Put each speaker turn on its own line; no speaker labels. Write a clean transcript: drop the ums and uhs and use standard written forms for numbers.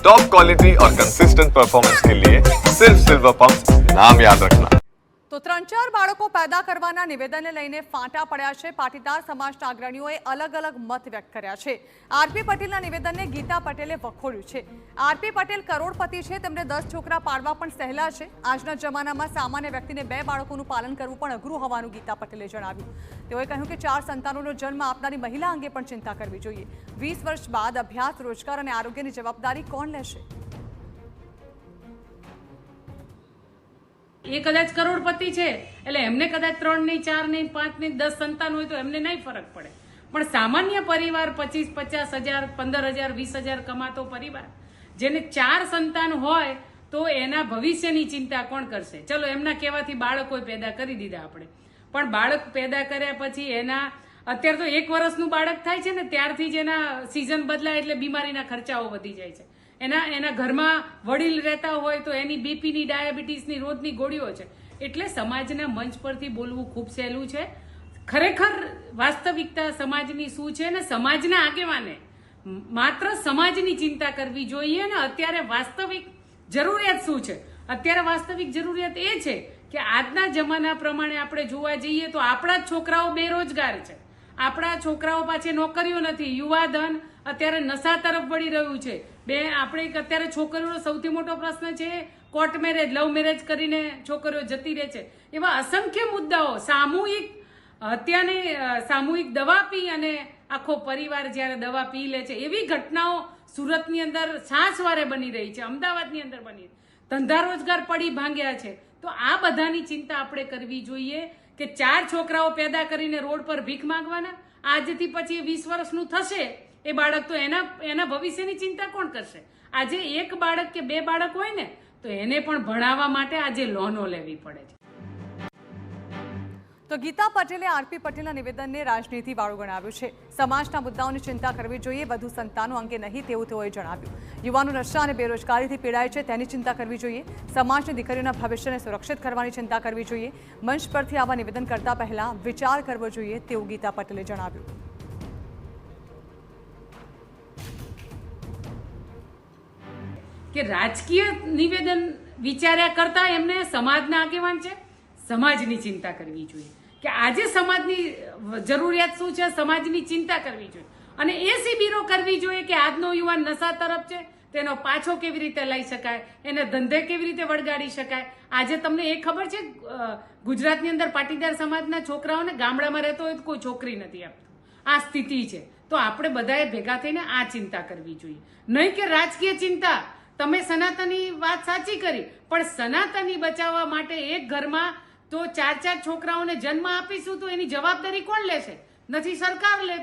Top quality और consistent performance के लिए सिर्फ सिल्वर पंप नाम याद रखना।
તો 3-4 બાળકો પેદા કરવાના નિવેદનને લઈને ફાંટા પડ્યા છે। પાટીદાર સમાજના અગ્રણીઓએ અલગ અલગ મત વ્યક્ત કર્યા છે। આરપી પટેલના નિવેદનને ગીતા પટેલે વખોડ્યું છે। આરપી પટેલ કરોડપતિ છે, તેમને 10 છોકરા પાડવા પણ સહેલા છે। આજના જમાનામાં સામાન્ય વ્યક્તિને 2 બાળકોનું પાલન કરવું પણ અઘરું હોવાનું ગીતા પટેલે જણાવ્યું। તેઓએ કહ્યું કે 4 સંતાનોનો જન્મ આપનારી મહિલા અંગે પણ ચિંતા કરવી જોઈએ। 20 વર્ષ બાદ અભ્યાસ, રોજગાર અને આરોગ્યની જવાબદારી કોણ લેશે?
એ કદાચ કરોડપતિ છે એટલે એમને કદાચ 3 નહીં, 4 નહીં, 5 નહીં, 10 સંતાન હોય તો એમને નહીં ફરક પડે, પણ સામાન્ય પરિવાર 25-50 હજાર, 15 હજાર, 20 હજાર કમાતો પરિવાર જેને 4 સંતાન હોય તો એના ભવિષ્યની ચિંતા કોણ કરશે? ચલો એમના કહેવાથી બાળકો પેદા કરી દીધા આપણે, પણ બાળક પેદા કર્યા પછી એના અત્યારે તો 1 વર્ષનું બાળક થાય છે ને ત્યારથી જ એના સિઝન બદલાય એટલે બીમારીના ખર્ચાઓ વધી જાય છે। એના ઘરમાં વડીલ રહેતા હોય તો એની બીપીની, ડાયાબિટીસની રોજની ગોળીઓ છે। એટલે સમાજના મંચ પરથી બોલવું ખૂબ સહેલું છે। ખરેખર વાસ્તવિકતા સમાજની શું છે ને સમાજના આગેવાને માત્ર સમાજની ચિંતા કરવી જોઈએ ને અત્યારે વાસ્તવિક જરૂરિયાત શું છે? અત્યારે વાસ્તવિક જરૂરિયાત એ છે કે આજના જમાના પ્રમાણે આપણે જોવા જઈએ તો આપણા જ છોકરાઓ બેરોજગાર છે, આપણા છોકરાઓ પાસે નોકરીઓ નથી, યુવાધન અત્યારે નશા તરફ વળી રહ્યું છે। આપણે અત્યારે છોકરીઓનો સૌથી મોટો પ્રશ્ન છે કોર્ટ મેરેજ, લવ મેરેજ કરીને છોકરીઓ જતી રહે છે। એવા અસંખ્ય મુદ્દાઓ, સામૂહિક હત્યાની સામૂહિક દવા પી અને આખો પરિવાર જ્યારે દવા પી લે છે એવી ઘટનાઓ સુરતની અંદર છાસવારે બની રહી છે, અમદાવાદની અંદર બની, ધંધા રોજગાર પડી ભાંગ્યા છે। તો આ બધાની ચિંતા આપણે કરવી જોઈએ કે 4 છોકરાઓ પેદા કરીને રોડ પર ભીખ માંગવાના? આજથી પછી 20 વર્ષનું થશે એ બાળક તો એના ભવિષ્યની ચિંતા કોણ કરશે? આજે 1 બાળક કે 2 બાળક હોય ને તો એને પણ ભણાવવા માટે આજે લોનો લેવી પડે છે।
તો ગીતા પટેલે આરપી પટેલના નિવેદનને રાજનીતિવાળું ગણાવ્યું છે। સમાજના મુદ્દાઓની ચિંતા કરવી જોઈએ, વધુ સંતાનો અંગે નહીં તેવું તેઓએ જણાવ્યું। યુવાનો નશા અને બેરોજગારીથી પીડાય છે તેની ચિંતા કરવી જોઈએ। સમાજની દીકરીઓના ભવિષ્યને સુરક્ષિત કરવાની ચિંતા કરવી જોઈએ। મંચ પરથી આવા નિવેદન કરતા પહેલા વિચાર કરવો જોઈએ તેવું ગીતા પટેલે જણાવ્યું।
કે રાજકીય નિવેદન વિચાર્યા કરતા એમને સમાજના આગેવાન છે, સમાજની ચિંતા કરવી જોઈએ કે આજે સમાજની જરૂરિયાત શું છે, સમાજની ચિંતા કરવી જોઈએ અને એ શિબિરો કરવી જોઈએ કે આજનો યુવાન નશા તરફ છે તેનો પાછો કેવી રીતે લઈ શકાય, એને ધંધે કેવી રીતે વળગાડી શકાય। આજે તમને એ ખબર છે ગુજરાતની અંદર પાટીદાર સમાજના છોકરાઓને ગામડામાં રહેતો હોય તો કોઈ છોકરી નથી આપતું, આ સ્થિતિ છે। તો આપણે બધાએ ભેગા થઈને આ ચિંતા કરવી જોઈએ, નહીં કે રાજકીય ચિંતા। તમે સનાતની વાત સાચી કરી, પણ સનાતની બચાવવા માટે એક ઘરમાં તો 4 છોકરાઓને જન્મ આપીશું તો એની જવાબદારી કોણ લેશે? નથી સરકાર લે